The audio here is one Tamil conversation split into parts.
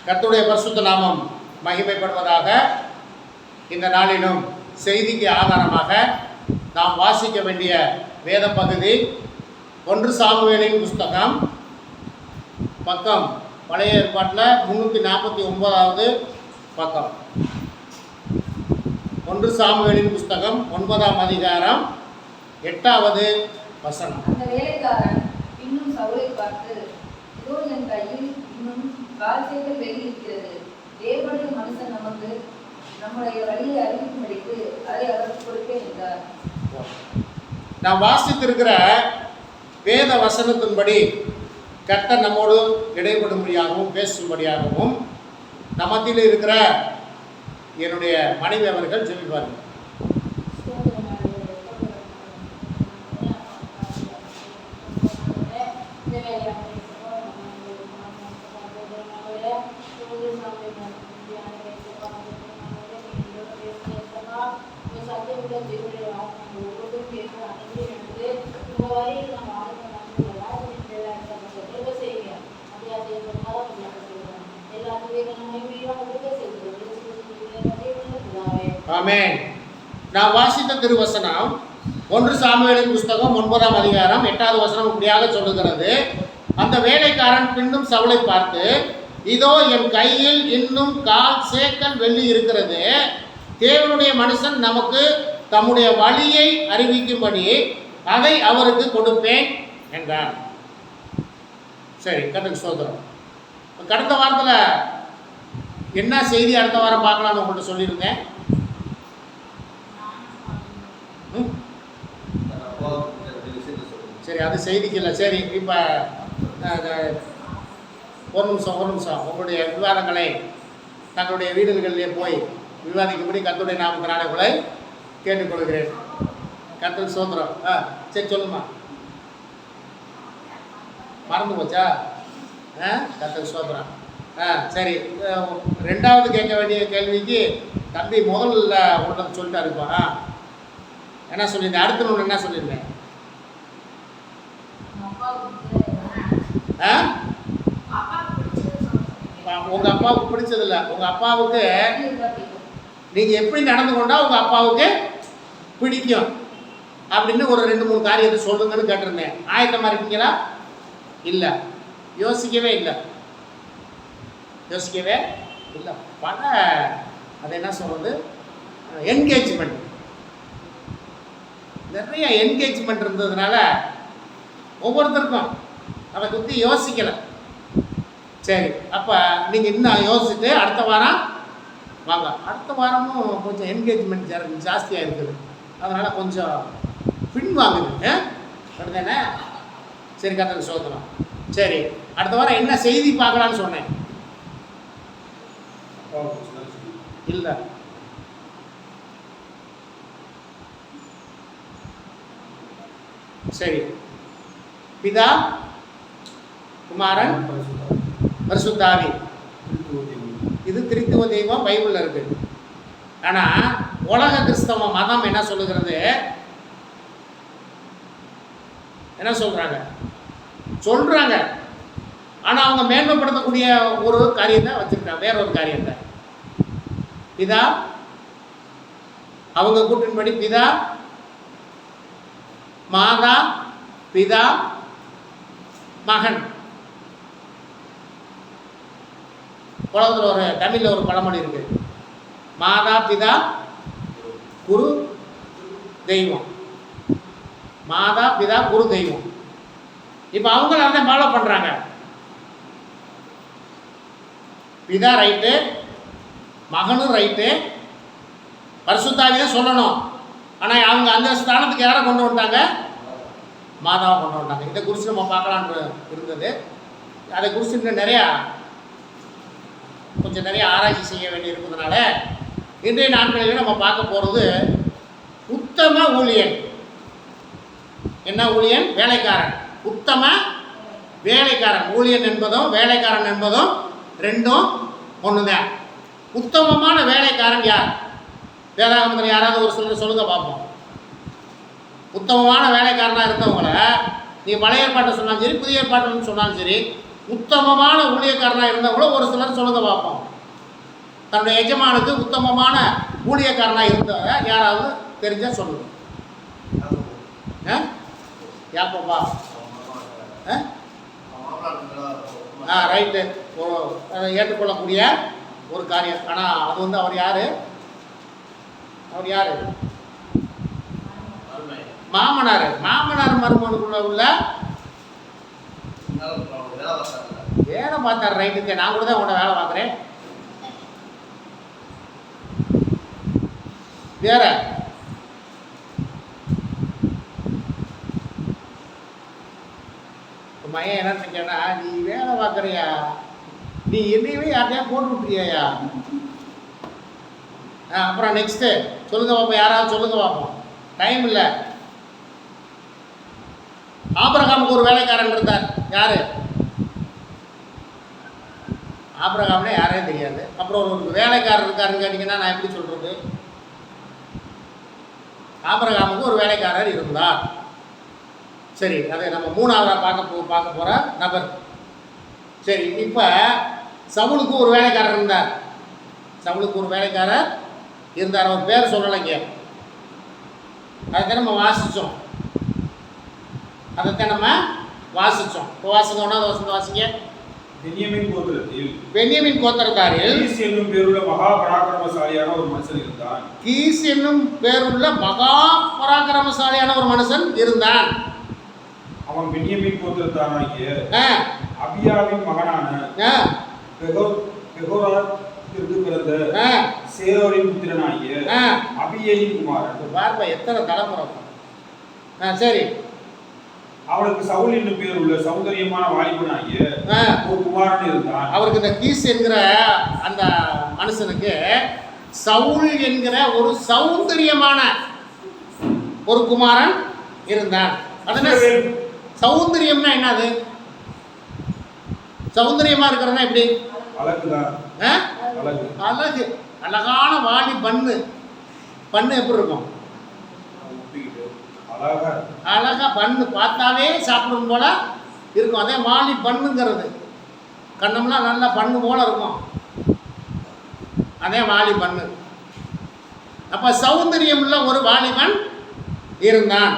கர்த்தருடைய பரிசுத்த நாமம் மகிமைப்படுவதாக. இந்த நாளிலும் செய்திக்கு ஆதாரமாக நாம் வாசிக்க வேண்டிய வேத பகுதி 1 சாமுவேலின் புஸ்தகம், பக்கம் பழைய ஏற்பாட்டில் 349வது பக்கம். 1 சாமுவேலின் புஸ்தகம் 9ஆம் அதிகாரம் 8வது வசனம். அந்த வேலைக்காரன் இன்னும் சவுலை பார்த்து, இதோ என் கையில் இன்னும் கால்சேக்கள் வெள்ளி இருக்கிறது. தேவனுடைய மனுஷன் நமக்கு நம்முடைய வழியை அறிவிக்கும்படிக்கு அதை அவருக்கு கொடுப்பேன் என்றார். நாம் வாசித்திருக்கிற வேத வசனத்தின்படி கர்த்தர் நம்மோடு இடைபடும்படியாகவும் பேசும்படியாகவும் நமத்தில் இருக்கிற என்னுடைய மனைவி அவர்கள் ஜெபிப்பார்கள். ஆமென். நான் வாசித்த திருவசனம் 1 சாமுவேலின் புஸ்தகம் 9ஆம் அதிகாரம் 8வது வசனம் இப்படியாக சொல்லுகிறது. அந்த வேலைக்காரன் பின்னும் சவுலை பார்த்து, இதோ என் கையில் இன்னும் கால் சேக்கல் வெள்ளி இருக்கிறது. தேவனுடைய மனுஷன் நமக்கு தம்முடைய வழியை அறிவிக்கும்படி அதை அவருக்கு கொடுப்பேன் என்றார். சரி, கர்த்தருக்கு ஸ்தோத்திரம். கடந்த வாரத்தில் என்ன செய்தி அடுத்த வாரம் பார்க்கலாம்னு உங்கள்கிட்ட சொல்லியிருந்தேன். சரி, அது செய்திக்கு இல்லை. சரி, இப்போ ஒரு நிமிஷம் உங்களுடைய விவாதங்களை தங்களுடைய வீடுகளிலே போய் விவாதிக்கும்படி கர்த்தருடைய நாமத்தினாலே உங்களை கேட்டுக்கொள்கிறேன். கர்த்தருக்கு ஸ்தோத்திரம். சரி, சொல்லுமா. மறந்து போச்சா? கர்த்தருக்கு ஸ்தோத்திரம். சரி, 2வது கேட்க வேண்டிய கேள்விக்கு தம்பி முதல்ல ஒன்று சொல்லிட்டாருப்பா. என்ன சொல்லியிருந்தேன்? அடுத்த ஒன்று என்ன சொல்லியிருந்தேன்? உங்கள் அப்பாவுக்கு பிடிச்சதில்ல. உங்கள் அப்பாவுக்கு நீங்கள் எப்படி நடந்து கொண்டா உங்கள் அப்பாவுக்கு பிடிக்கும் அப்படின்னு ஒரு 2-3 காரியத்தை சொல்லுங்கன்னு கேட்டிருந்தேன். ஆயத்தமாக இருக்கீங்களா? இல்லை, யோசிக்கவே இல்லை. பல அது என்ன சொல்கிறது, என்கேஜ்மெண்ட், நிறைய என்கேஜ்மெண்ட் இருந்ததுனால ஒவ்வொருத்தருக்கும் அதை பற்றி யோசிக்கலை. சரி, அப்போ நீங்கள் இன்னும் யோசிச்சுட்டு அடுத்த வாரம் வாங்க. அடுத்த வாரமும் கொஞ்சம் என்கேஜ்மெண்ட் ஜாஸ்தியாக இருக்குது, அதனால் கொஞ்சம் பின்வாங்குது. அப்படிதானே? சரி, கர்த்தருக்கு ஸ்தோத்திரம். சரி, அடுத்த வாரம் என்ன செய்தி பார்க்கலான்னு சொன்னேன். இல்லை, சரி, பிதா, குமாரன், பரிசுத்த ஆவி. இது திரித்துவ தெய்வம் பைபிளில் இருக்கு. ஆனால் உலக கிறிஸ்தவ மதம் என்ன சொல்லுகிறது? என்ன சொல்றாங்க ஆனால் அவங்க மேன்மைப்படுத்தக்கூடிய ஒரு காரியத்தை வச்சிருக்காங்க, வேற ஒரு காரியத்தை. பிதா, அவங்க கூட்டின்படி பிதா, மாதா, பிதா, மகன். உலகத்தில் ஒரு தமிழில் ஒரு பழமொழி இருக்கு, மாதா பிதா குரு தெய்வம். மாதா பிதா குரு தெய்வம். இப்போ அவங்களும் அதை ஃபாலோ பண்ணுறாங்க. பிதா ரைட்டு, மகனும் ரைட்டு, பரிசுத்த ஆவி தான் சொல்லணும். ஆனால் அவங்க அந்த ஸ்தானத்துக்கு யாரை கொண்டு வந்துட்டாங்க? மாதாவை கொண்டு வந்துட்டாங்க. இதை குறித்து நம்ம பார்க்கலான்னு இருந்தது. அதை குறித்து இன்னும் நிறைய ஆராய்ச்சி செய்ய வேண்டி இருப்பதுனால இன்றைய நாட்களில் நம்ம பார்க்க போகிறது உத்தம ஊழியன். என்ன ஊழியன்? வேலைக்காரன். உத்தம வேலைக்காரன். ஊழியன் என்பதும் வேலைக்காரன் என்பதும் ரெண்டும் ஒன்று தான். உத்தமமான வேலைக்காரன் யார்? வேதாகமத்தில் யாராவது ஒரு சிலர் சொல்லுங்க பார்ப்போம். உத்தமமான வேலைக்காரனாக இருந்தவங்கள நீ பழைய ஏற்பாட்டை சொன்னாலும் சரி, புதிய ஏற்பாட்டுன்னு சொன்னாலும் சரி, உத்தமமான ஊழியக்காரனாக இருந்தவங்களோ ஒரு சிலர் சொல்லுங்க பார்ப்போம். தன்னுடைய எஜமானுக்கு உத்தமமான ஊழியக்காரனாக இருந்தவங்க யாராவது தெரிஞ்சால் சொல்லுங்க. யாப்பா ரைட்டு, ஏற்றுக்கொள்ளக்கூடிய ஒரு காரியம். ஆனால் அது வந்து அவர் யார்? மாமனார். மாமனார் மருமகனுக்குள்ள உள்ள வேலை பார்த்தார். ரைட்டுக்கு நான் கூட தான் உன்னை வேலை பார்க்குறேன். வேற மையம் என்ன நினைக்கிறேன்னா, நீ வேலை பார்க்குறியா, நீ என்னையவே யார்ட்டையா போட்டு விட்டுறியா? அப்புறம் நெக்ஸ்ட்டு சொல்லுங்க பார்ப்போம், யாராவது சொல்லுங்க பார்ப்போம், டைம் இல்லை. ஆபிரகாமுக்கு ஒரு வேலைக்காரன் இருந்தார். யாரு ஆபிரகாம்னே யாரே தெரியாது. அப்புறம் ஒரு வேலைக்காரர் இருக்காருன்னு கேட்டிங்கன்னா நான் எப்படி சொல்கிறது? ஆபிரகாமுக்கு ஒரு வேலைக்காரர் இருந்தார். சரி, அதை நம்ம மூணாவதாக பார்க்க போகிற நபர். சரி, இப்போ சவுலுக்கு ஒரு வேலைக்காரர் இருந்தார். சவுலுக்கு ஒரு வேலைக்காரர் இருந்தார். அவர் பேர் சொல்லலைங்க. அதைத்தான் நம்ம வாசித்தோம். இப்போ வாசிங்க. ஒன்றாவது வசனத்தை வாசிங்க. பென்யமீன் கோத்திரத்தாரில் கீஸ் என்னும் பேருள்ள மகா பராக்கிரமசாலியான ஒரு மனுஷன் இருந்தான். கீஸ் என்னும் பேருள்ள மகா பராக்கிரமசாலியான ஒரு மனுஷன் இருந்தான். அவன் பென்யமீன் கோத்திரத்தானாகிய அபியாவின் மகனான பெகோராத்திற்கு பிறந்த சேரோரின் புத்திரனாகிய அபியேயின் குமாரன். பார்ப்பா எத்தனை தலைமுறை. சரி, அவனுக்கு சவுல் என்னும் பேர் உள்ள சௌந்தரியமான வாலிபனாகிய ஒரு குமாரன் இருந்தான். அவருக்கு இந்த கீஸ் என்கிற அந்த மனுஷனுக்கு சவுல் என்கிற ஒரு சௌந்தரியமான ஒரு குமாரன் இருந்தான். அதனால சௌந்தரியம்னா என்னது? சௌந்தரியமா இருக்கிறதுனா எப்படி? அழகு. அழகான வாலி பண்ணு எப்படி இருக்கும்? அழகா பண்ணு பார்த்தாவே சாப்பிடும் போல இருக்கும். அதே வாலி பண்ணுங்கிறது கண்ணம்லாம் நல்லா பண்ணு போல இருக்கும். அதே வாலி பண்ணு. அப்ப சௌந்தரியம் உள்ள ஒரு வாலிபன் இருந்தான்.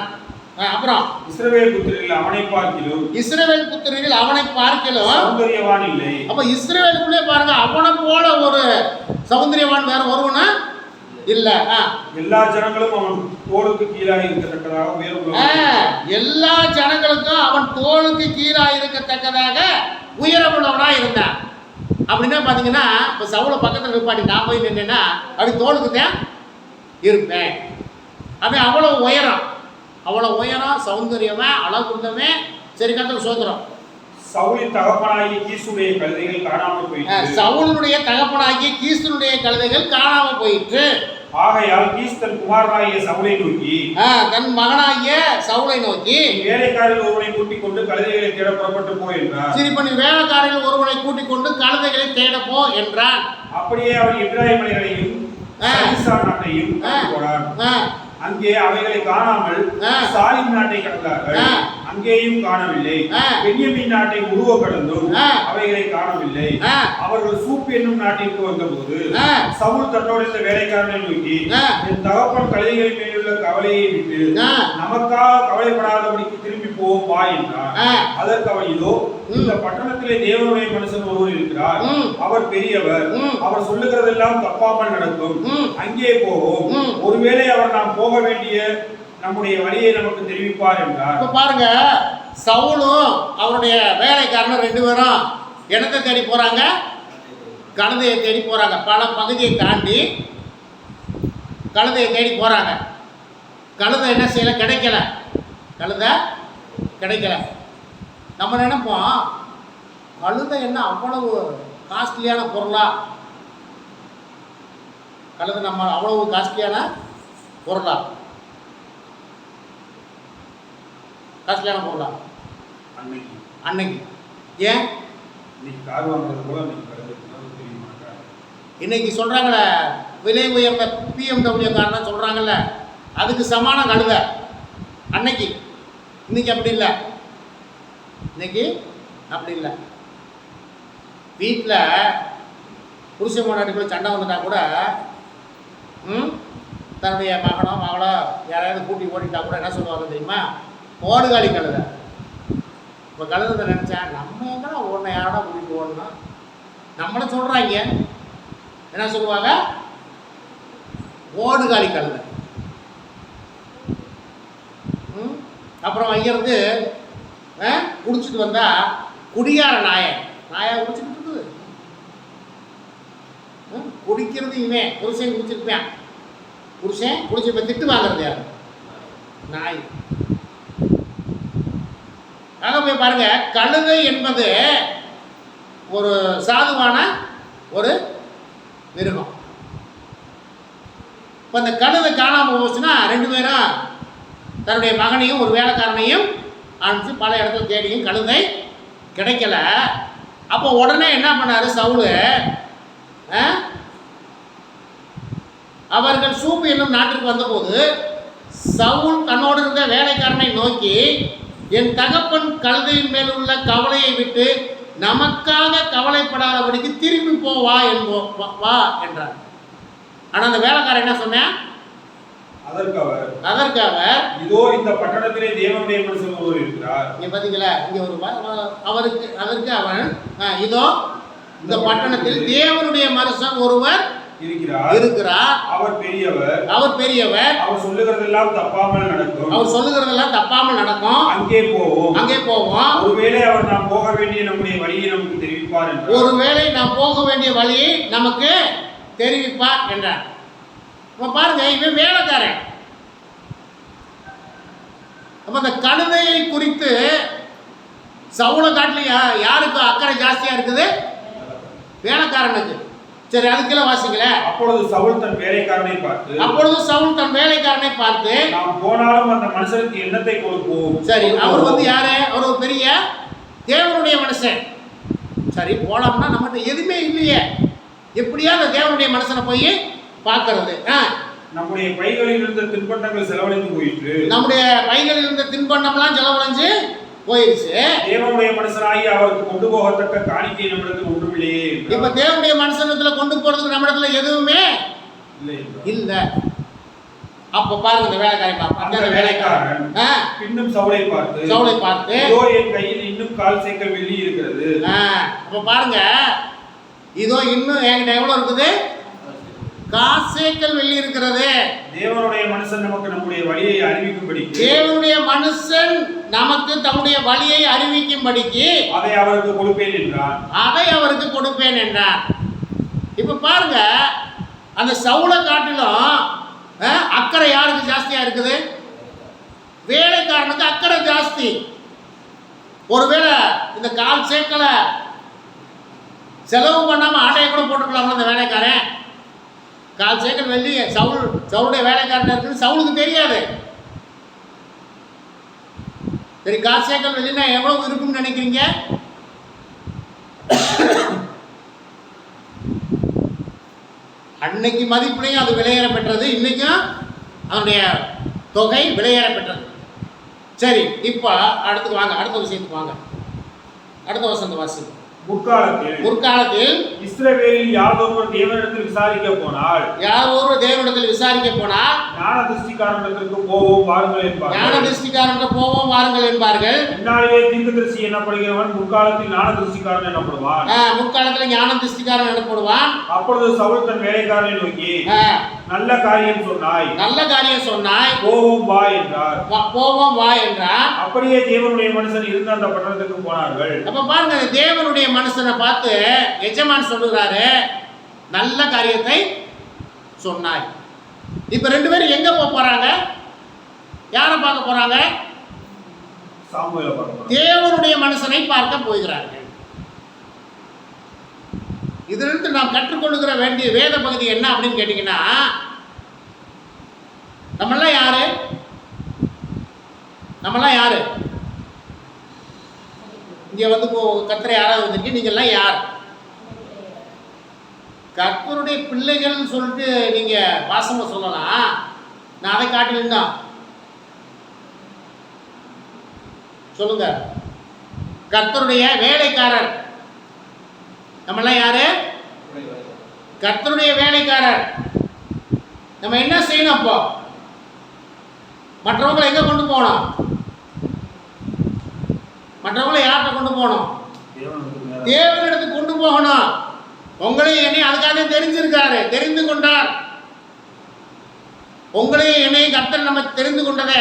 அப்புறம் இஸ்ரவேல் புத்திரரில் அவனை பார்க்கிலும் சௌந்தரியவான் இல்லை. அப்ப இஸ்ரவேலுக்குள்ளே பாருங்க, அவனை போல ஒரு சௌந்தரியவான் வேற ஒருவனா இல்ல. எல்லா ஜனங்களும் அவன் தோளுக்கு கீழாக இருக்கத்தக்கதாக எல்லா ஜனங்களுக்கும் அவன் தோளுக்கு கீழாக இருக்கத்தக்கதாக உயரமுள்ளவனா இருந்தான். அப்படின்னா பாத்தீங்கன்னா, இப்ப சவுல பக்கத்துல இருப்பாடி நான் போய் நின்னேன்னா அப்படி தோளுக்கு தான் இருப்பேன். அவன் அவ்வளவு உயரம், சௌந்தரியமே, அழகுண்டமே. சரி, கர்த்தருக்கு ஸ்தோத்திரம். சவுலின் தகப்பனாகிய கீசுடைய கழுதைகள் காணாமல் போயிற்று. சவுலுடைய தகப்பனாகிய கீசுடைய கழுதைகள் காணாமல் போயிற்று. ஆகையால் கீஸ் தன் குமாரனாகிய சவுலை நோக்கி, தன் மகனாகிய சவுலை நோக்கி, வேலைக்காரர்கள் ஒருவனை கூட்டிக் கொண்டு கழுதைகளை தேட புறப்பட்டு போ என்றார். சரி, பண்ணி வேலைக்காரர்கள் ஒருவனை கூட்டிக் கொண்டு கழுதைகளை தேட போ என்றான். அப்படியே அவன் எப்ராயிம் மலைகளையும் சீசான் நாட்டையும் போனான். அங்கே அவைகளை காணாமல் சாலிம் நாட்டை கடந்தார்கள். அங்கேயும் காணவில்லை. பென்யமீன் நாட்டை உருவ கடந்தும் அவைகளை காணவில்லை. அவர்கள் சூப் என்னும் நாட்டிற்கு வந்தபோது சவுல் தன்னோடு இந்த வேலைக்காரனை நோக்கி, என் தகப்பன் கழுதைகளின் மேலுள்ள கவலையை விட்டு நமக்காக கவலைப்படாதபடிக்கு திரும்பி போவோம் வா என்றார். அதற்கு அவன், இதோ இந்த பட்டணத்திலே தேவனுடைய மனுஷன் ஒருவர் இருக்கிறார். அவர் பெரியவர். அவர் சொல்லுகிறதெல்லாம் தப்பாமல் நடக்கும். அங்கே போவோம். ஒருவேளை அவர் நாம் போக வேண்டிய நம்முடைய வழியை நமக்கு தெரிவிப்பார் என்றார். இப்ப பாருங்க, சவுலும் அவருடைய வேலைக்காரனும் ரெண்டு பேரும் இடத்தை தேடி போறாங்க, கழுதையை தேடி போறாங்க. பல பகுதியை தாண்டி கழுதையை தேடி போறாங்க. கழுதை என்ன செய்யல? கிடைக்கல. நம்ம நினைப்போம், கழுதை என்ன அவ்வளவு காஸ்ட்லியான பொருளா? கழுதை நம்ம அவ்வளவு காஸ்ட்லியான பொருளா? அன்னைக்கு ஏன் இன்னைக்கு சொல்றாங்களே, விலை உயர்ந்த BMW காரணம் சொல்றாங்கல்ல, அதுக்கு சமான கழுதை அன்னைக்கு. இன்னைக்கு அப்படி இல்லை. வீட்டில் புருஷன் முன்னாடிக்குள்ள சண்டை வந்துட்டா கூட தன்னுடைய மகனோ மகளோ யாராவது கூட்டி ஓடிட்டா கூட என்ன சொல்லுவாங்க தெரியுமா? ஓடுகாலி கழுதை. இப்போ கழுதை நினச்சேன், நம்ம எங்கன்னா ஓடணும், யாரோட கூட்டிகிட்டு ஓடணும், நம்மளை சொல்கிறாங்க. என்ன சொல்லுவாங்க? ஓடுகாலி கழுதை. அப்புறம் ஐயருந்து குடிச்சிட்டு வந்தா குடியார நாயை குடிச்சிட்டு இருக்குது. குடிக்கிறது இவன் புருஷன் குடிச்சிருப்பேன். புருஷன் குடிச்சிருப்பேன். திட்டு வாங்குறது யார்? நாய். ஆக போய் பாருங்க, கழுதை என்பது ஒரு சாதுவான ஒரு மிருகம். இப்போ அந்த கழுதை காணாமல் போச்சுன்னா 2 பேரும் தன்னுடைய மகனையும் ஒரு வேலைக்காரனையும் அனுப்பிச்சு பல இடத்துல தேடியும் கழுதை கிடைக்கல. அப்போ உடனே என்ன பண்ணாரு சவுல்? அவர்கள் சூப்பு என்னும் நாட்டிற்கு வந்தபோது சவுல் தன்னோடு இருந்த வேலைக்காரனை நோக்கி, என் தகப்பன் கழுதையின் மேல் உள்ள கவலையை விட்டு நமக்காக கவலைப்படாதபடிக்கு திரும்பி வா என்றார். ஆனால் அந்த வேலைக்காரன் என்ன சொன்னேன்? அதற்கு அவர் இதோ இந்த பட்டணத்திலே தேவனுடைய மனுஷன் ஒருவர் இருக்கிறார். இங்க பாத்தீங்களா? இங்க ஒரு அதற்கு அவன் இதோ இந்த பட்டணத்தில் தேவனுடைய மனுஷன் ஒருவர் இருக்கிறார். அவர் பெரியவர். அவர் சொல்லுகிறதெல்லாம் தப்பாமல் நடக்கும். அங்கே போவோம். ஒருவேளை அவர் நாம் போக வேண்டிய நம்முடைய வழியை நமக்கு தெரிவிப்பார் என்றார். ஒருவேளை நாம் போக வேண்டிய வழியை நமக்கு தெரிவிப்பார் என்றார். பாருங்க, இவன் வேலைக்காரன். அப்ப அந்த கழுதையை குறித்து சவுல காட்டில யாருக்கு அக்கறை ஜாஸ்தியா இருக்குது? வேலைக்காரனுக்கு. சரி, அதுக்கெல்லாம் வாசிக்கல. அப்பொழுது சவுல் தன் வேலைக்காரனை பார்த்து நாம் போனாலும் அந்த மனுஷனுக்கு என்னத்தை கொடுப்போம். சரி, அவர் யாரு? அவர் ஒரு பெரிய தேவனுடைய மனுஷன். சரி, போலாம்னா நம்மகிட்ட எதுவுமே இல்லையே, எப்படியா அந்த தேவனுடைய மனுஷனை போய் பார்க்கறது? நம்முடைய பைகளில் இருந்த தின்பண்டங்கள் செலவழிந்து போயிட்டு, நம்முடைய பைகளில் இருந்த தின்பண்டம்லாம் செலவழிஞ்சு போயிடுச்சு. தேவனுடைய மனுஷனாகி அவருக்கு கொண்டு போகத்தக்க காணிக்கை நம்மிடத்தில் ஒன்றுமில்லையே. இப்ப தேவனுடைய மனுஷனத்துல கொண்டு போறதுக்கு நம்மிடத்துல எதுவுமே இல்ல. அப்ப பாருங்க, இந்த வேலைக்காரன் இன்னும் சவுலை பார்த்து இதோ என் கையில் இன்னும் 1/4 சேக்கல் வெள்ளி இருக்கிறது. அப்ப பாருங்க, இதோ இன்னும் என்கிட்ட எவ்வளவு இருக்குது? 1/4 சேக்கல் வெள்ளி இருக்கிறது. தேவனுடைய மனுஷன் நமக்கு நம்முடைய வழியை அறிவிக்கும்படிக்கு, தேவனுடைய மனுஷன் நமக்கு தம்முடைய வழியை அறிவிக்கும்படிக்கு அதை அவருக்கு கொடுப்பேன் என்றான். இப்ப பாருங்க, அந்த சவுலை காட்டிலும் அக்கறை யாருக்கு ஜாஸ்தியா இருக்குது? வேலைக்காரனுக்கு அக்கறை ஜாஸ்தி. ஒருவேளை இந்த 1/4 சேக்கலை செலவு பண்ணாம ஆட்டையை கூட போட்டுக்கலாமா அந்த வேலைக்காரன்? 1/4 சேக்கல் வெள்ளி சவுளுடைய வேலைக்காரன் இருக்குன்னு சவுலுக்கு தெரியாது. சரி, 1/4 சேக்கல் வெள்ளினா எவ்வளவு இருக்குன்னு நினைக்கிறீங்க? அன்னைக்கு மதிப்புலையும் அது விலையேற பெற்றது, இன்னைக்கும் அதனுடைய தொகை விலையேற பெற்றது. சரி, இப்போ அடுத்து வாங்க, அடுத்த விஷயத்துக்கு வாங்க. அடுத்த வசந்த வாசி. முற்காலத்தில் இஸ்ரவேலில் யாரொருவர் தேவனிடத்தில் விசாரிக்க போனால் ஞான திருஷ்டிக்காரனிடத்திற்கு போவோம் வாருங்கள் என்பார்கள். இந்நாளிலே தீர்க்கதரிசி எனப்படுகிறவன் முற்காலத்தில் ஞான திருஷ்டிக்காரன் எனப்படுவான். அப்பொழுது சவுல் தன் வேலைக்காரனை நோக்கி, நல்ல காரியம் சொன்னாய், போவோம் வா என்றார். அப்படியே தேவனுடைய மனுஷன் இருந்த அந்த பட்டணத்துக்கு போனார்கள். அப்ப பாருங்க, தேவனுடைய மனுஷனை பார்த்து எஜமான் சொல்லுகிறாரு, நல்ல காரியத்தை சொன்னாய். இப்ப 2 பேரும் எங்க போறாங்க? யாரை பார்க்க போறாங்க? தேவனுடைய மனுஷனை பார்க்க போகிறார்கள். இதிலிருந்து நாம் கற்றுக்கொள்ளுகிற வேண்டிய வேத பகுதி என்ன அப்படின்னு கேட்டீங்கன்னா, நம்மெல்லாம் யாரு? இங்க வந்து கர்த்தரை யாராவது வந்திருக்கு, நீங்க எல்லாம் யார்? கர்த்தருடைய பிள்ளைகள் சொல்லிட்டு நீங்க வாசமா சொல்லலாம். நான் அதை காட்டிலும் சொல்லுங்க, கர்த்தருடைய வேலைக்காரர். நம்மெல்லாம் யாரு? கர்த்தருடைய வேலைக்காரர். நம்ம என்ன செய்யணும்? அப்போ மற்றவங்களை எங்க கொண்டு போகணும்? மற்றவங்களை யார்கிட்ட கொண்டு போகணும்? தேவனிடத்துக்கு கொண்டு போகணும். உங்களையும் என்னையும் அதுக்காக தெரிஞ்சிருக்காரு, தெரிந்து கொண்டார். உங்களையும் என்னையும் கர்த்தர் நம்ம தெரிந்து கொண்டதை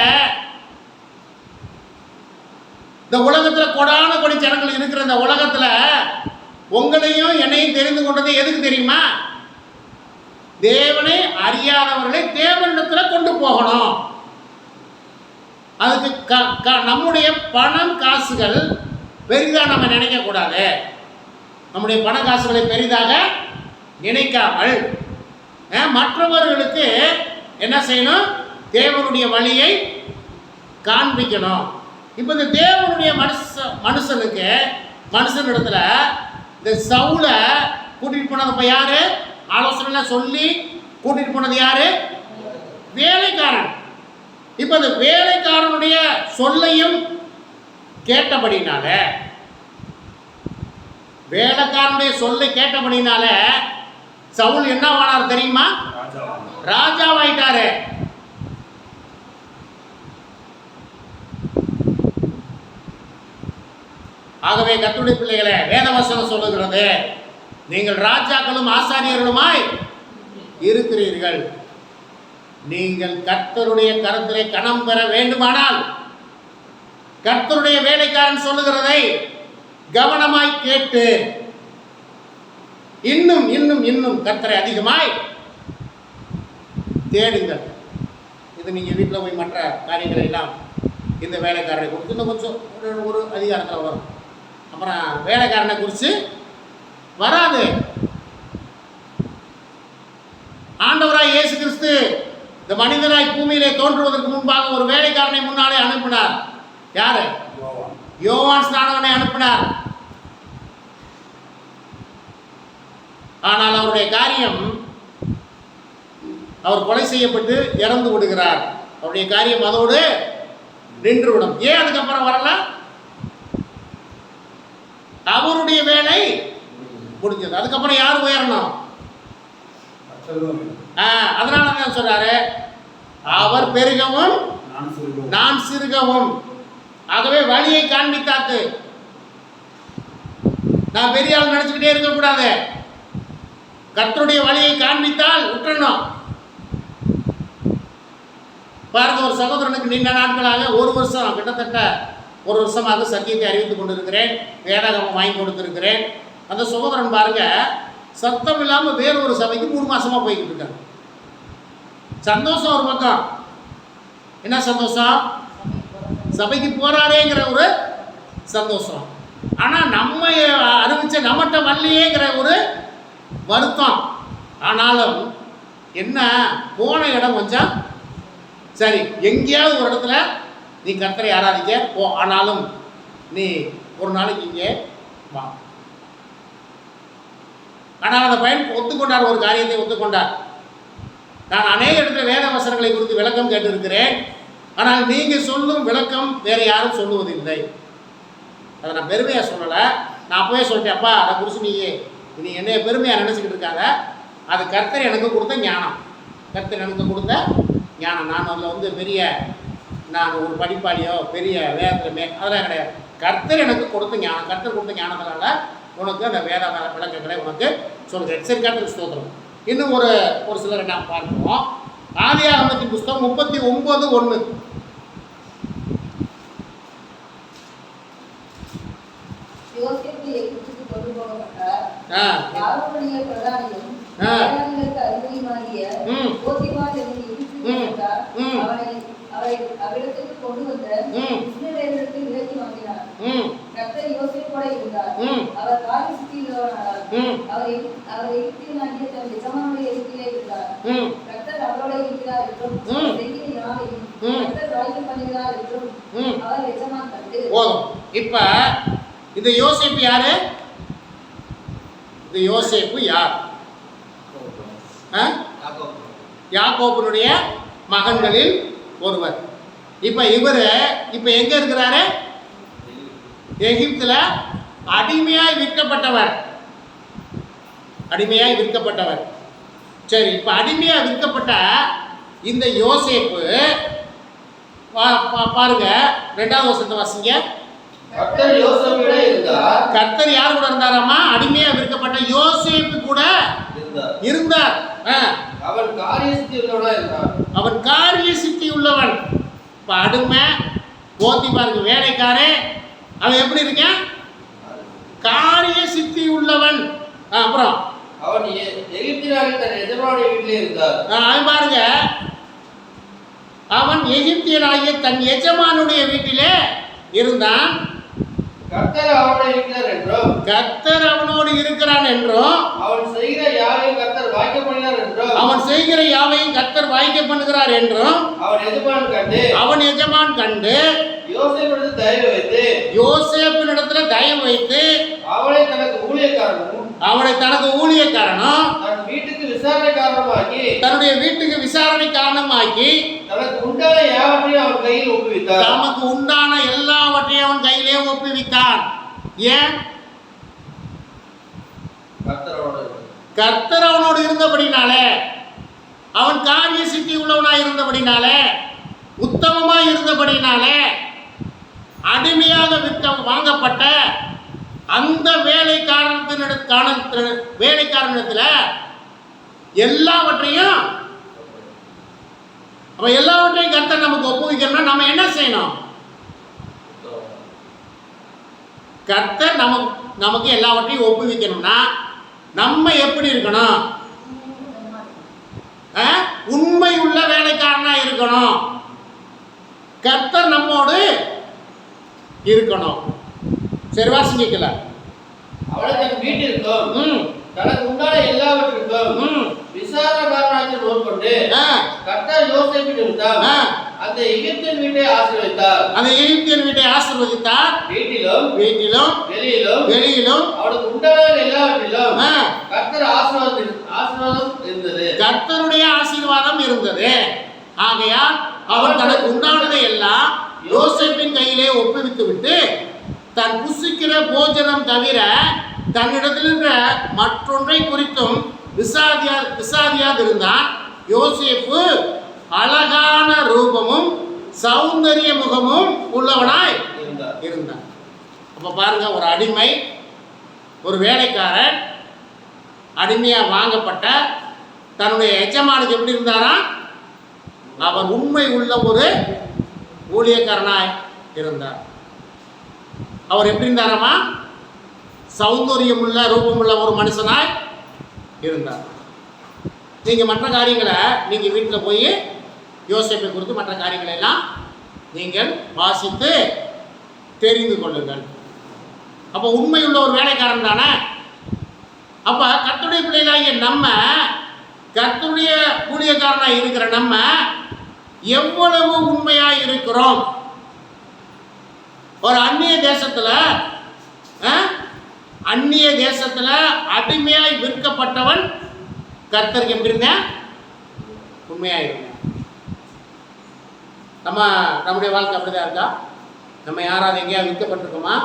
இந்த உலகத்துல கொடான கொடி ஜனங்கள் இருக்கிற இந்த உலகத்துல உங்களையும் என்னையும் தெரிந்து கொண்டது எதுக்கு தெரியுமா? தேவனை அறியாதவர்களை தேவனிடத்துல கொண்டு போகணும். அதுக்கு நம்முடைய பணம் காசுகள் பெரிதாக நம்ம நினைக்க கூடாது. நம்முடைய பண காசுகளை பெரிதாக நினைக்காமல் மற்றவர்களுக்கு என்ன செய்யணும்? தேவனுடைய வழியை காண்பிக்கணும். இப்போ இந்த தேவனுடைய மனுஷனிடத்துல இந்த சவுலை கூட்டிட்டு போனது இப்போ யாரு? ஆலோசனை சொல்லி கூட்டிட்டு போனது யாரு? வேலைக்காரன். இப்ப அந்த வேலைக்காரனுடைய சொல்லையும் கேட்டபடினால, வேலைக்காரனுடைய சொல்லை கேட்டபடினால சவுல் என்ன ஆனார் தெரியுமா? ராஜாவாயிட்டாரு. ஆகவே கர்த்தருடைய பிள்ளைகளே, வேதவசனம் சொல்லுகிறது, நீங்கள் ராஜாக்களும் ஆசாரியர்களுமாய் இருக்கிறீர்கள். நீங்கள் கர்த்தருடைய கரத்திலே கனம் பெற வேண்டுமானால் கர்த்தருடைய வேலைக்காரன் சொல்லுகிறதை கவனமாய் கேட்டு இன்னும் இன்னும் இன்னும் கர்த்தரை அதிகமாய் தேடுங்கள். இது நீங்க வீட்டில் போய் மற்ற காரியங்களை எல்லாம் இந்த வேலைக்காரனை குறித்து இன்னும் கொஞ்சம் ஒரு அதிகாரத்தில் வரும். அப்புறம் வேலைக்காரனை குறித்து வராது. ஆண்டவராய் இயேசு கிறிஸ்து இந்த மனிதனாய் பூமியிலே தோன்றுவதற்கு முன்பாக ஒரு வேலைக்காரனை முன்னாலே அனுப்பினார். யாரு? யோவான் ஸ்நானகனை அனுப்பினார். ஆனால் அவருடைய காரியம், அவர் கொலை செய்யப்பட்டு இறந்து விடுகிறார். அவருடைய காரியம் அதோடு நின்றுவிடும். ஏன் அதுக்கப்புறம் வரல? அவருடைய வேலை முடிஞ்சது. அதுக்கப்புறம் யார் உயரணும்? அதனால தான் சொல்றாரு, அவர் பெருகவும் நான் சிறுகவும். ஆகவே வழியை காண்பித்தாக்கு. நான் பெரிய ஆள் நினைச்சுக்கிட்டே இருக்கக்கூடாது. கர்த்தருடைய வழியை காண்பித்தால் விட்டுறணும். பாருங்க, ஒரு சகோதரனுக்கு நீண்ட நாட்களாக ஒரு வருஷம், கிட்டத்தட்ட ஒரு வருஷமாக சத்தியத்தை அறிவித்துக் கொண்டிருக்கிறேன். வேதாகமம் வாங்கி கொடுத்திருக்கிறேன். அந்த சகோதரன் பாருங்க, சத்தம் இல்லாமல் வேறொரு சபைக்கு 3 மாசமா போய்கிட்டு இருக்காரு. சந்தோஷம் ஒரு பக்கம். என்ன சந்தோஷம்? சபைக்கு போறாரேங்கிற ஒரு சந்தோஷம். ஆனா நம்ம அறிவிச்ச நம்மகிட்ட வரலையேங்கிற ஒரு வருத்தம். ஆனாலும் என்ன, போன இடம் கொஞ்சம் சரி, எங்கேயாவது ஒரு இடத்துல நீ கர்த்தரை ஆராதிக்க போ, ஆனாலும் நீ ஒரு நாளைக்கு இங்கே வா. ஆனால் அந்த பையன் ஒத்துக்கொண்டார், ஒரு காரியத்தை ஒத்துக்கொண்டார். நான் அநேக இடத்துல வேத வசனங்களை குறித்து விளக்கம் கேட்டிருக்கிறேன். ஆனால் நீங்கள் சொல்லும் விளக்கம் வேறு யாரும் சொல்லுவதில்லை. அதை நான் பெருமையாக சொல்லலை. நான் அப்போவே சொல்லிட்டேன், அப்பா அதை குறித்து நீ என்னைய பெருமையாக நினச்சிக்கிட்டு இருக்காங்க. அது கர்த்தர் எனக்கு கொடுத்த ஞானம். கர்த்தர் எனக்கு கொடுத்த ஞானம். நான் அதில் பெரிய நான் ஒரு படிப்பாளியோ பெரிய வேதத்திலுமே அதெல்லாம் கிடையாது. கர்த்தர் எனக்கு கொடுத்த ஞானம். கர்த்தர் கொடுத்த ஞானத்தினால உனக்கு அந்த வேத விளக்கங்களை உனக்கு சொல்கிறேன். சரி, கர்த்தருக்கு ஸ்தோத்திரம். இன்னும் ஒரு சிலரை நாம் பார்ப்போம். ஆதியாகமத்தின் புஸ்தகம் 39:1. யோசேப்பு எகிப்துக்கு கொண்டு போகப்பட்டார். பார்வோனுடைய பிரதானியும் வேளாண்களுக்கு அதிபதியுமாகிய போத்திபார் என்னும் எகிப்தியன் இருந்தார். அவரை அவ்விடத்துக்கு கொண்டு வந்த இஸ்ரவேலருக்கு விலக்கி வாங்கினார். கர்த்தர் யோசேப்போட இருந்தார். அவர் காரிய சித்தியுள்ளவரானார். அவர் எகிப்தியனாகிய தன் எஜமானுடைய எகிப்திலே இருந்தார். கர்த்தர் அவரோட இருக்கிறார் என்றும் செய்கிற யாரையும் கர்த்தர் வாய்ப்பு பண்ணுகிறார் என்றும் அவர் எஜமான் கண்டு. இப்ப இந்த யோசேப்பு யாரு? இந்த யோசேப்பு யார்? யாக்கோபுடைய மகன்களில் ஒருவர். இப்ப இவரு எங்க இருக்கிறாரு? எகிப்துல அடிமையாய் விற்கப்பட்டவர். அடிமையாய் விற்கப்பட்டவர். சரி, இப்போ அடிமையாக விற்கப்பட்ட இந்த யோசேப்பு பாருங்க, 2வது வசனத்தை வாசிங்க. கர்த்தர் யோசேப்போடு இருந்தார். கர்த்தர் யார் கூட இருந்தாராமா? அடிமையாக விற்கப்பட்ட யோசேப்பு கூட இருந்தார். அவன் காரிய சித்தி உள்ளவனாய் இருந்தான். அவன் காரிய சித்தி உள்ளவன். இப்போ அடிமை போத்தி பாருங்க, வேலைக்காரன், அவன் எப்படி இருக்கான்? காரிய சித்தி உள்ளவன். அப்புறம் அவன் எகிப்தியனாகிய தன் எஜமானுடைய வீட்டிலே இருந்தார். அவன் பாருங்க, அவன் எகிப்தியனாகிய தன் எஜமானுடைய வீட்டிலே இருந்தான். கர்த்தர் அவனோடு இருக்கிறார் என்றும், கர்த்தர் அவனோடு இருக்கிறான் என்றும், அவன் செய்கிற யாவையும் கர்த்தர் வாய்க்க பண்ணினார் என்றும், அவன் செய்கிற யாவையும் கர்த்தர் வாய்க்க பண்ணுகிறார் என்றும் அவன் எஜமான் கண்டு யோசேப்பினிடத்துல தயவு வைத்து அவனை தனக்கு ஊழியக்காரனும் தன்னுடைய வீட்டுக்கு விசாரணை காரணமாக்கி தமக்கு உண்டான எல்லாவற்றையும் அவன் கையிலே ஒப்புவித்தான். ஏன்? கர்த்தர் அவனோடு இருந்தபடினாலே, அவன் காரிய சித்தி உள்ளவனாய் இருந்தபடினாலே, உத்தமமாய் இருந்தபடினாலே, அடிமையாக வாங்கப்பட்ட அந்த வேலைக்காரனிடத்துல எல்லாவற்றையும் கர்த்தர் நமக்கு ஒப்புவிக்கணும்னா நம்ம என்ன செய்யணும்? கர்த்தர் நமக்கு எல்லாவற்றையும் ஒப்புவிக்கணும்னா நம்ம எப்படி இருக்கணும்? உண்மை உள்ள வேலைக்காரனா இருக்கணும். கர்த்தர் நம்மோடு இருக்கணும். சரி, வாசிக்கல. அவளுக்கு வீட்டிற்கும் தனக்கு உண்டான எல்லாவற்றிற்கும் விசாரணைக்காரனாக நோக்கொண்டு கர்த்தர் யோசேப்பின் நிமித்தம் அந்த எகிப்தியன் வீட்டை ஆசீர்வதித்தார். வீட்டிலும் வெளியிலும் அவளுக்கு உண்டான எல்லாவற்றிலும் கர்த்தர் ஆசீர்வாதம் இருந்தது. கர்த்தருடைய ஆசீர்வாதம் இருந்தது. ஆகையால் அவன் தனக்கு உண்டானதை எல்லாம் யோசேப்பின் கையிலே ஒப்புவித்து விட்டு தன் புசிக்கிற போஜனம் தவிர தன்னிடத்தில் இருக்கிற மற்றொன்றை குறித்தும் விசாரியாதிருந்தான். யோசேப்பு அழகான ரூபமும் சௌந்தரிய முகமும் உள்ளவனாய் இருந்தான். அப்ப பாருங்க, ஒரு அடிமை, ஒரு வேலைக்காரன், அடிமையா வாங்கப்பட்ட தன்னுடைய எஜமானுக்கு எப்படி இருந்தாரா? அவர் உண்மை உள்ள ஒரு ஊழியக்காரனாய் இருந்தார். அவர் எப்படி இருந்தாராமா? சௌந்தரியம் உள்ள ரூபமுள்ள ஒரு மனுஷனாய் இருந்தார். நீங்க மற்ற காரியங்களை நீங்க வீட்டில் போய் யோசேப்பை குறித்து மற்ற காரியங்களை எல்லாம் நீங்கள் வாசித்து தெரிந்து கொள்ளுங்கள். அப்போ உண்மை உள்ள ஒரு வேலைக்காரன் தானே. அப்ப கர்த்தருடைய பிள்ளைகளாகிய நம்ம, கர்த்தருடைய ஊழியக்காரனாய் இருக்கிற நம்ம எவ்வளவு உண்மையாய் இருக்கிறோம்? ஒரு அந்நிய தேசத்துல அடிமையாய் விற்கப்பட்டவன் கர்த்தருக்கு எப்படி இருந்த? உண்மையாக இருங்க. நம்முடைய வாழ்க்கை அப்படிதான் இருக்கா? நம்ம யாராவது எங்கேயாவது விற்கப்பட்டிருக்கோமா?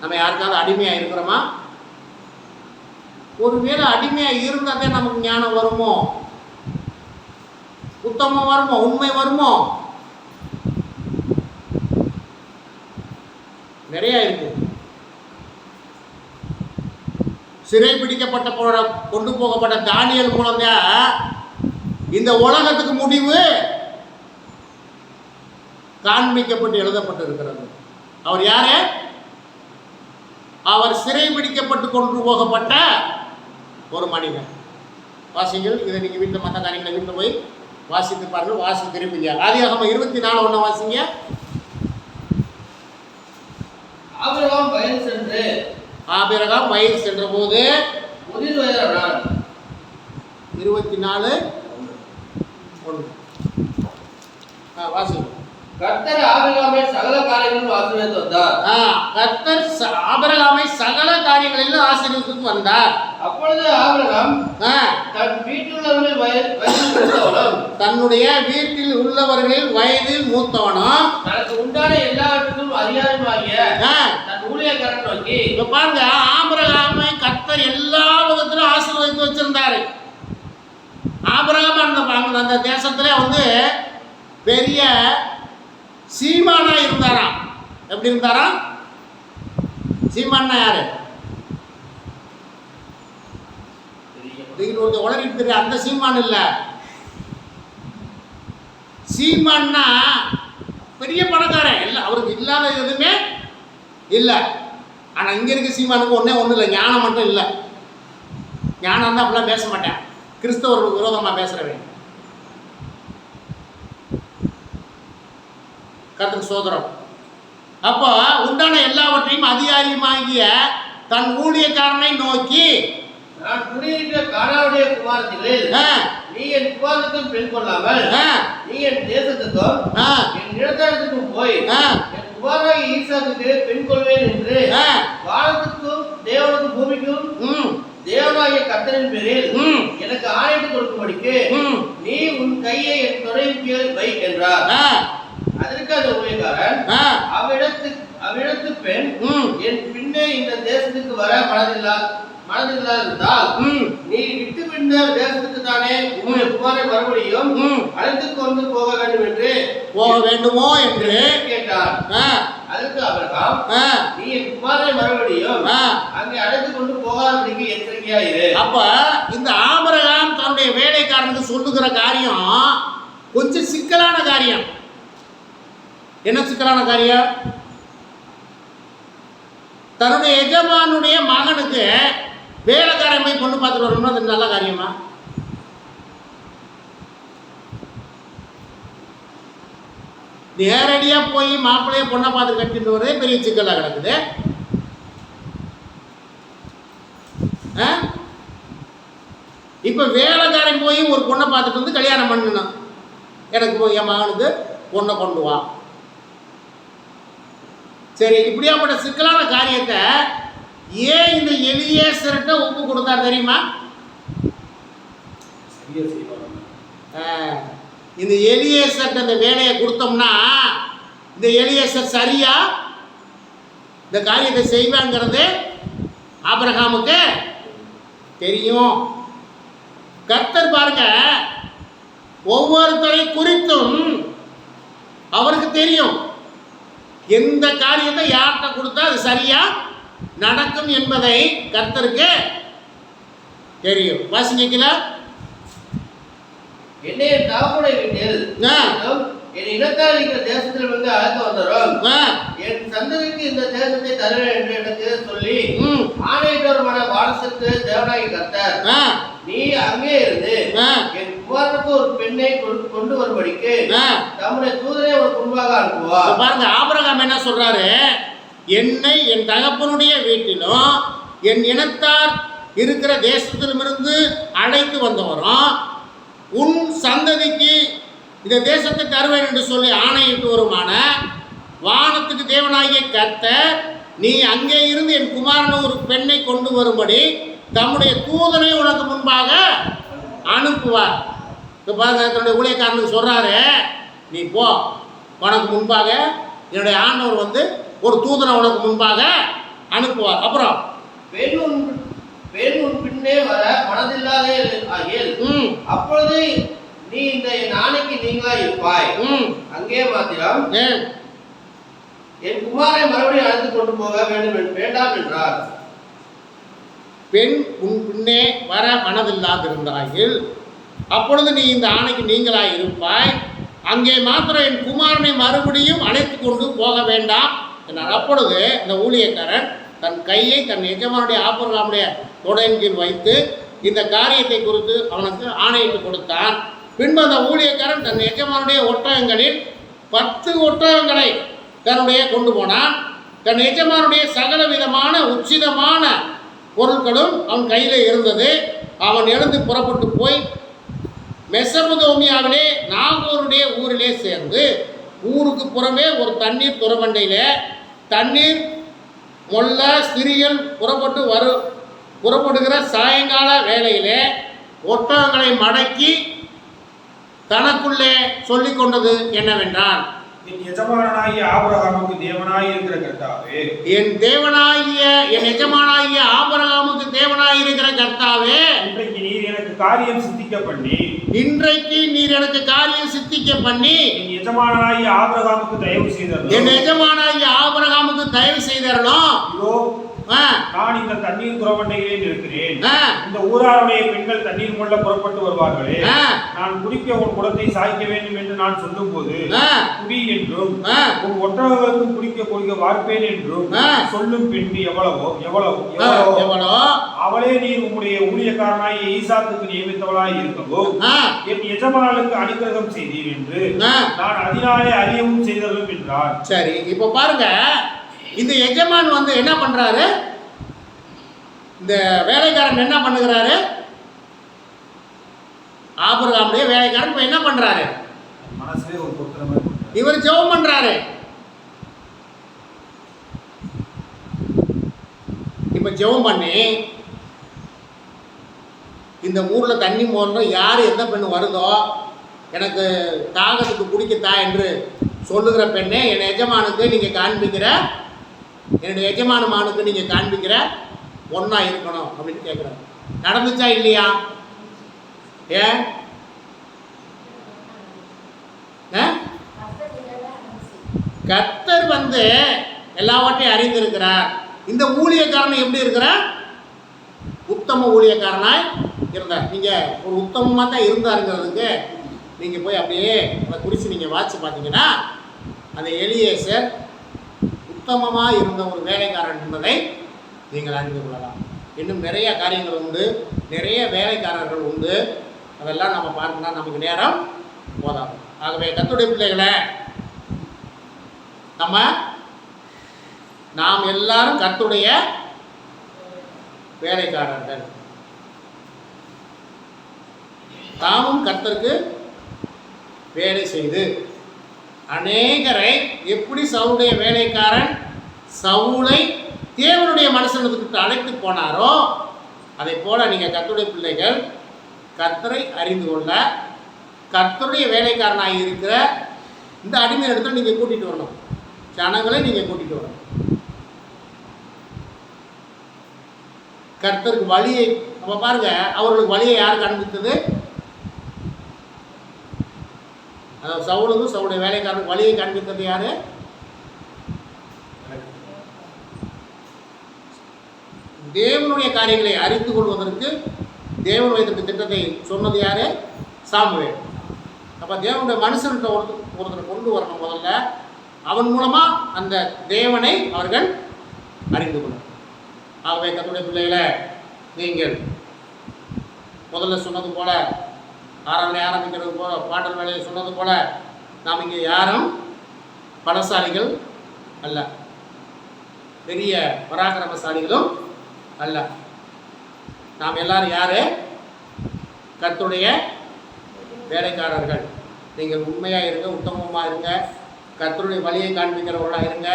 நம்ம யாருக்காவது அடிமையாக இருக்கிறோமா? ஒருவேளை அடிமையாக இருந்தாதே நமக்கு ஞானம் வருமோ? உத்தமம் வருமோ? உண்மை வருமோ? நிறைய இருக்கு. சிறை பிடிக்கப்பட்ட கொண்டு போகப்பட்ட தானியேல் மூலங்க இந்த உலகத்துக்கு முடிவு காண்பிக்கப்பட்டு எழுதப்பட்டிருக்கிறது. அவர் யாரு? அவர் சிறை பிடிக்கப்பட்டு கொண்டு போகப்பட்ட ஒரு மனிதன். வாசிங்கள், இதை நீங்க வீட்டில் மற்ற காரியங்களை வீட்டில் போய் வாசித்து பாருங்கள். வாசித்து திரும்பிங்க. ஆதியாகமம் 24:1 வாசிங்க. ஆபிரகாம் வயது சென்ற போது 24:1 வாசிங்க. கர்த்தர் ஆபிரகாமை சகல காரியங்களிலும் ஆசீர்வதித்து வந்தார். கர்த்தர் ஆபிரகாமை சகல காரியங்களிலும் ஆசீர்வதித்து வந்தார். அப்பொழுது ஆபிரகாம் தன்னுடைய வீட்டில் உள்ளவர்களில் வயதில் மூத்தவனும் தனக்கு உண்டான எல்லாவற்றுக்கும் அதிகாரமாகிய தன் ஊழியக்காரன் நோக்கி, பாருங்க, ஆபிரகாமை கர்த்தர் எல்லா விதத்திலும் ஆசீர்வதித்து வந்து பெரிய சீமானா இருந்தாராம். எப்படி இருந்தாராம்? சீமான்னா யாரு? உலகிட்டு தெரிய அந்த சீமான் இல்ல. சீமான்னா பெரிய பணக்காரன் இல்ல, அவருக்கு இல்லாத எதுவுமே இல்லை. ஆனா இங்க இருக்க சீமானுக்கு ஒண்ணு இல்லை, ஞானம் மட்டும் இல்லை. ஞானம் தான் அப்படிலாம் பேச மாட்டேன், கிறிஸ்தவர்களுக்கு விரோதமா பேசுறவன். கர்த்தருக்கு சோதரம். அப்போ உண்டான எல்லாவற்றையும் அதிகாரியுமாகிய தன் ஊழியக்காரனை நோக்கி, நான் குடியிருக்கிற கானானுடைய குமாரத்திகளில் நீ என் குமாரத்துக்கும் பெண் கொள்ளாமல் நீ என் தேசத்துக்கும் என் நிலத்தடத்துக்கும் போய் என் குமாரனாகிய ஈசாக்குக்கு பெண் கொள்வேன் என்று வானத்துக்கும் தேவனுக்கும் பூமிக்கும் தேவனாகிய கர்த்தரின் பேரில் எனக்கு ஆணையிட்டு கொடுக்கும்படிக்கு நீ உன் கையை என் தொடையின் கீழ் வை என்றார். அதற்கு அந்த ஊழியக்காரன் அவ்விடத்து பெண் என் பின்னே இந்த தேசத்துக்கு வர மனதில்லாதிருந்தால் நீ விட்டு பின்ன தேசத்துக்கு தானே உன்னுடைய குமாரை மறுபடியும் அழைத்து கொண்டு போக வேண்டுமோ என்று கேட்டார். அதற்கு ஆபிரகாம், நீ என் குமாரை மறுபடியும் அங்கே அழைத்து கொண்டு போகாதபடிக்கு எச்சரிக்கையாயிரு. அப்ப இந்த ஆபிரகாம் தன்னுடைய வேலைக்காரனுக்கு சொல்லுகிற காரியம் கொஞ்சம் சிக்கலான காரியம். என்ன சிக்கலான காரியம்? தன்னுடைய எஜமானுடைய மகனுக்கு வேலைக்காரன் போய் பொண்ணு பார்த்துட்டு வரணும்னா அது நல்ல காரியமா? நேரடியா போய் மாப்பிள்ளைய பொண்ணை பார்த்து கட்டிட்டு வரதே பெரிய சிக்கலா கிடக்குது. இப்ப வேலைக்காரன் போய் ஒரு பொண்ணை பார்த்துட்டு வந்து கல்யாணம் பண்ணணும், எனக்கு என் மகனுக்கு பொண்ணை கொண்டு வா. சரி, இப்படியாப்பட்ட சிக்கலான காரியத்தை ஏன் இந்த எலியேசர்கிட்ட ஒப்பு கொடுத்தார் தெரியுமா? இந்த எலியேசர்கிட்ட இந்த வேலையை கொடுத்தோம்னா இந்த எலியேசர் சரியா இந்த காரியத்தை செய்வாங்கிறது ஆபிரகாமுக்கு தெரியும். கர்த்தர் பாருங்க, ஒவ்வொருத்தரை குறித்தும் அவருக்கு தெரியும் எந்த காரியத்தை யார்கிட்ட கொடுத்தா அது சரியா நடக்கும் என்பதை கர்த்தருக்கு தெரியும். வாசிக்கல, என்னை தாப்புடைய வீட்டில் என் இனத்தால் இருக்கிற தேசத்தில் வந்து அழைத்து வந்தோம், என் சந்ததிக்கு இந்த தேசத்தை தருவேன் என்று எனக்கு சொல்லி ஆணையிட்டவருமான வாரசுக்கு தேவனாகி கர்த்தர், நீ அங்கே இருந்து என் குமாரனுக்கு ஒரு பெண்ணை கொண்டு வரும்படிக்கு தம்முடைய தூதரை ஒரு முன்பாக அனுப்புவார். பாருங்க, ஆபிரகாம் என்ன சொல்றாரு? என்னை என் தகப்பனுடைய வீட்டிலும் என் இனத்தார் இருக்கிற தேசத்திலுமிருந்து அழைத்து வந்தவரும் உன் சந்ததிக்கு இந்த தேசத்தை தருவேன் என்று சொல்லி ஆணையிட்டு வருமான வானத்துக்கு தேவனாகிய கர்த்தர், நீ அங்கே இருந்து என் குமாரன் ஒரு பெண்ணை கொண்டு வரும்படி தம்முடைய தூதனை உனக்கு முன்பாக அனுப்புவார். இப்போ பாருங்க, தன்னுடைய ஊழியக்காரனுக்கு சொல்றாரு, நீ போ, உனக்கு முன்பாக என்னுடைய ஆண்டவர் வந்து ஒரு தூதனை உனக்கு முன்பாக அனுப்புவார். அப்புறம் பெண் உன் பின்னே வர மனதில்லாத ஆகியல் அப்பொழுது நீ இந்த என் ஆணைக்கு நீங்களா இருப்பாய். அங்கே மாத்திரம் என் குமாரை மறுபடியும் அழைத்து கொண்டு போக வேண்டாம் என்றார். பெண் உன் பின்னே வர மனதில்லாதிருந்தாயில் அப்பொழுது நீ இந்த ஆணைக்கு நீங்களாய் இருப்பாய். அங்கே மாத்திரம் என் குமாரனை மறுபடியும் அழைத்து கொண்டு போக வேண்டாம் என்றார். அப்பொழுது இந்த ஊழியக்காரன் தன் கையை தன் எஜமானுடைய ஆபிரகாமுடைய தொடையின் கீழ் வைத்து இந்த காரியத்தை குறித்து அவனுக்கு ஆணையிட்டு கொடுத்தான். பின்பு அந்த ஊழியக்காரன் தன் எஜமானுடைய ஒட்டகங்களில் 10 ஒட்டகங்களை தன்னுடைய கொண்டு போனான். தன் எஜமானுடைய சகல விதமான உச்சிதமான பொருட்களும் அவன் கையில் இருந்தது. அவன் எழுந்து புறப்பட்டு போய் மெசபதோமியாவிலே நாகூருடைய ஊரிலே சேர்ந்து ஊருக்கு புறமே ஒரு தண்ணீர் துறவண்டையிலே தண்ணீர் மொல்ல ஸ்திரீகள் புறப்படுகிற சாயங்கால வேளையிலே ஒட்டகங்களை மடக்கி தனக்குள்ளே சொல்லிக் கொண்டது என்னவென்றால், என் எஜமானாகிய ஆபிரகாமுக்கு தேவனாய் இருக்கிற கர்த்தாவே, என் எஜமானாகிய ஆபிரகாமுக்கு தேவனாய் இருக்கிற கர்த்தாவே, இன்றைக்கு நீர் எனக்கு காரியம் சித்திக்க பண்ணி இன்றைக்கு நீர் எனக்கு காரியம் சித்திக்க பண்ணி என் எஜமானாகிய ஆபிரகாமுக்கு தயவு செய்தரணும். என் எஜமானாகிய ஆபிரகாமுக்கு தயவு செய்தரணும். இதோ நான் இந்த தண்ணீர் துறவண்டையிலே இருக்கிறேன். இந்த ஊராருடைய பெண்கள் தண்ணீர் கொள்ள புறப்பட்டு வருவார்களே, நான் குடிக்க உன் குடத்தை சாய்க்க வேண்டும் என்று நான் சொல்லும் போது குடி என்றும் உன் ஒற்றர்களுக்கு குடிக்க கொடுக்க வார்ப்பேன் என்றும் சொல்லும் பெண் எவ்வளவோ எவ்வளவோ எவ்வளவோ அவளே நீர் உம்முடைய ஊழியக்காரனாகிய ஈசாக்குக்கு நியமித்தவளாய் இருக்கவும் என் எஜமானுக்கு அனுக்கிரகம் செய்தீர் என்று நான் அதனாலே அறியவும் செய்தலும் என்றார். சரி, இப்ப பாருங்க, இந்த எஜமான் வந்து என்ன பண்றாரு? இந்த வேலைக்காரன் என்ன பண்ணுகிறாரு? ஆபிரகாமுடைய வேலைக்காரன் இப்ப என்ன பண்றாரு? மனசுல ஒரு பொருத்தமா இவர் ஜெபம் பண்றாரு. இப்ப ஜெபம் பண்ணி இந்த ஊர்ல தண்ணி மோறணும், யாரு எந்த பெண்ணு வருதோ எனக்கு தாகத்துக்கு குடிக்கத்தா என்று சொல்லுகிற பெண்ணே, என் எஜமானுக்கு நீங்க காண்பிக்கிற, என்னுடைய எஜமானுக்கு நீங்க காண்பிக்கிற ஒன்னா இருக்கணும் அப்படின்னு கேட்கிறாரு. நடந்துச்சா இல்லையா? ஏன் கர்த்தர் வந்து எல்லாவற்றையும் அறிந்திருக்கிறார். இந்த ஊழியக்காரன் எப்படி இருக்கிறார்? உத்தம ஊழியக்காரனாய் இருந்தார். நீங்க ஒரு உத்தமமா தான் இருந்தாருங்கிறதுக்கு நீங்க போய் அப்படியே அதை குறித்து நீங்க வாட்சி பார்த்தீங்கன்னா அந்த எலியேசர் உத்தமமாக இருந்த ஒரு வேலைக்காரன் என்பதை நீங்கள் அறிந்து கொள்ளலாம். இன்னும் நிறைய காரியங்கள் உண்டு, நிறைய வேலைக்காரர்கள் உண்டு. அதெல்லாம் நம்ம பார்க்கணும், நமக்கு நேரம் போதாது. ஆகவே கர்த்தருடைய பிள்ளைகளை நாம் எல்லாரும் கர்த்தருடைய வேலைக்காரர்கள். தாமும் கர்த்தருக்கு வேலை செய்து அநேகரை, எப்படி சவுளுடைய வேலைக்காரன் சவுலை தேவனுடைய மனுஷனுக்கு அழைத்து போனாரோ அதை போல நீங்கள் கர்த்தருடைய பிள்ளைகள் கர்த்தரை அறிந்து கொள்ள கர்த்தருடைய வேலைக்காரனாக இருக்கிற இந்த அடிமை இடத்துல நீங்கள் கூட்டிகிட்டு வரணும். ஜனங்களை நீங்கள் கூட்டிகிட்டு வரணும். கர்த்தருக்கு வழியை நம்ம பாருங்க, அவர்களுக்கு வழியை யார் காண்பித்தது? சவுலுக்கும் சவுளுடைய வேலைக்காரனுக்கு வழியை காண்பித்தது யாரு? தேவனுடைய காரியங்களை அறிந்து கொள்வதற்கு தேவனுடைய திட்டத்தை சொன்னது யாரு? சாமுவேல். அப்போ தேவனுடைய மனுஷன்கிட்ட ஒருத்தரை கொண்டு வரணும். முதல்ல அவன் மூலமாக அந்த தேவனை அவர்கள் அறிந்து கொள்ளணும். ஆகவே கர்த்தருடைய பிள்ளைகளை நீங்கள் முதல்ல சொன்னது போல, ஆராதனை ஆரம்பிக்கிறது போல, பாடல் வேலையை சொன்னது போல, நாம் இங்கே யாரும் பலசாலிகள் அல்ல, பெரிய பராக்கிரமசாலிகளும் அல்ல. நாம் எல்லாரும் யாரு? கர்த்தருடைய வேலைக்காரர்கள். நீங்கள் உண்மையாக இருங்க, உத்தமமாக இருங்க, கர்த்தருடைய வழியை காண்பிக்கிறவர்களாக இருங்க.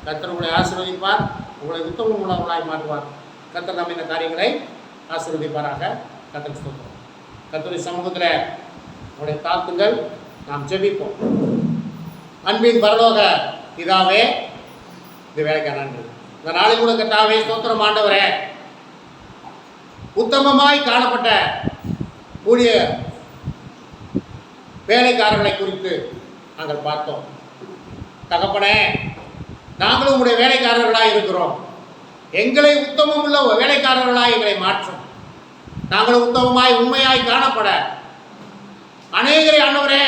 கர்த்தர் உங்களை ஆசீர்வதிப்பார், உங்களை உத்தமம் உள்ளவர்களாய் மாற்றுவார். கர்த்தர் நம்ம இந்த காரியங்களை ஆசீர்வதிப்பாராக. கர்த்தர் ஸ்தோத்திரம். கர்த்தருடைய சமூகத்தில் உங்களுடைய தாக்குங்கள். நாம் ஜெபிப்போம். அன்பின் பரலோக பிதாவே, இந்த வேலைக்கான நன்றி. இந்த நாளில் கூட கர்த்தாவே ஸ்தோத்திரம். ஆண்டவரே, உத்தமமாய் காணப்பட்ட ஊழிய வேலைக்காரர்களை குறித்து நாங்கள் பார்த்தோம். தகப்பனே, நாங்களும் உங்களுடைய வேலைக்காரர்களாக இருக்கிறோம். எங்களை உத்தமம் உள்ள வேலைக்காரர்களாக எங்களை மாற்றும். நாங்களும் உத்தமமாய் உண்மையாய் காணப்பட அநேகரை ஆண்டவரே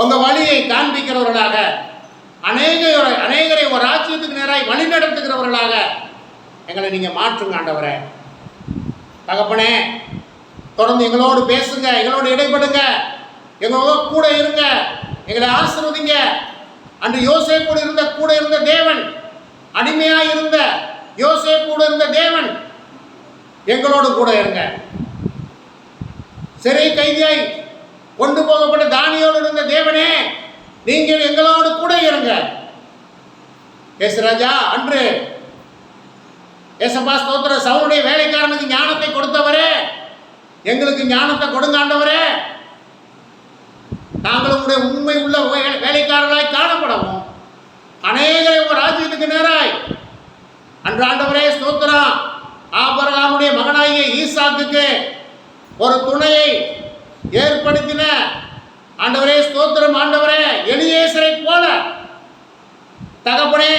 உங்க வழியை காண்பிக்கிறவர்களாக, அநேகரை ஒரு ராஜ்யத்துக்கு நேராய் வழி நடத்துகிறவர்களாக எங்களை நீங்க மாற்றுங்க ஆண்டவரே. தகப்பனே, தொடர்ந்து எங்களோடு பேசுங்க, எங்களோடு இடைப்படுங்க, எங்களோட கூட இருங்க, எங்களை ஆசீர்வதிங்க. அன்று யோசேப்போடு இருந்த கூட இருந்த தேவன், அடிமையாய் இருந்த யோசேப்போடு இருந்த தேவன் எங்களோடு கூட இருங்க. சிறை கைதியாய் கொண்டு போகப்பட்ட தானியோடு இருந்த தேவனே, நீங்கள் எங்களோடு கூட இருங்க. ராஜா, அன்று ஏசப்பா ஸ்தோத்திர, சவுளுடைய வேலைக்காரனுக்கு ஞானத்தை கொடுத்தவரே, எங்களுக்கு ஞானத்தை கொடுங்க ஆண்டவரே. நாங்கள் உங்களுடைய உண்மை உள்ள வேலைக்காரர்களாய் காணப்படவும் அநேகரை உங்கள் ராஜ்யத்துக்கு நேராய் அன்று ஆண்டவரே ஸ்தோத்திரம், ஆபிரகாமுடைய மகனாகிய ஈசாக்குக்கு ஒரு துணையை ஏற்படுத்தின ஆண்டவரே ஸ்தோத்திரம். ஆண்டவரே எலியேசரை போல தகப்பனே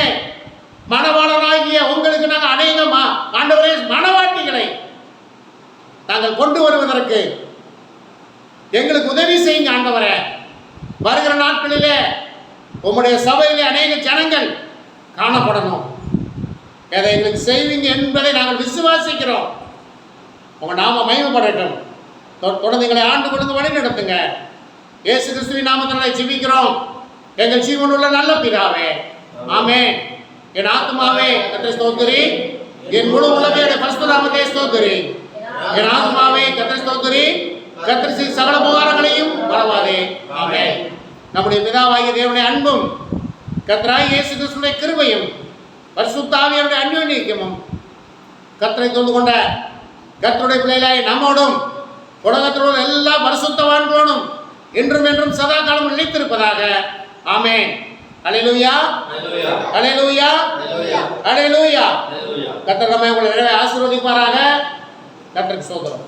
மணவாளனாகிய உங்களுக்கு நாங்கள் அநேக ஆண்டவரே மணவாட்டிகளை நாங்கள் கொண்டு வருவதற்கு எங்களுக்கு உதவி செய்யுங்க ஆண்டவரே. வருகிற நாட்களிலே உம்முடைய சபையிலே அநேக ஜனங்கள் காணப்படணும். எதை எங்களுக்கு செய்வீங்க என்பதை நாங்கள் விசுவாசிக்கிறோம். உங்கள் நாம மகிமைப்படட்டும். தொடர்ந்து எங்களை ஆண்டு கொடுத்து வழி நடத்துங்க. இயேசு கிறிஸ்துவின் நாமத்தினாலே ஜெபிக்கிறோம் எங்கள் ஜீவனுள்ள நல்ல பிதாவே, ஆமென். என் ஆத்துமாவே கர்த்தரை ஸ்தோத்திரி, என் முழு உள்ளமே பரிசுத்த நாமத்தை ஸ்தோத்திரி. என் ஆத்துமாவே கர்த்தரை ஸ்தோத்திரி, கர்த்தர் செய்த சகல உபகாரங்களையும் மறவாதே, ஆமென். நம்முடைய பிதாவாகிய தேவனுடைய அன்பும் கர்த்தராகிய இயேசு கிறிஸ்துவின் கிருபையும் பரிசுத்த ஆவியானவருடைய அன்யோன்யமும் கர்த்தரை தொழுது கொண்ட கர்த்தருடைய பிள்ளைகளாய் நம்மோடும் உலகத்தில் உள்ள எல்லா பரிசுத்தவான்களோடும் என்றும் என்றும் சதா காலம் நிலைத்திருப்பதாக, ஆமென். அல்லேலூயா, அல்லேலூயா, அல்லேலூயா. கர்த்தர் நம்மை உங்களை ஆசீர்வதிப்பாராக. கர்த்தருக்கு ஸ்தோத்திரம்.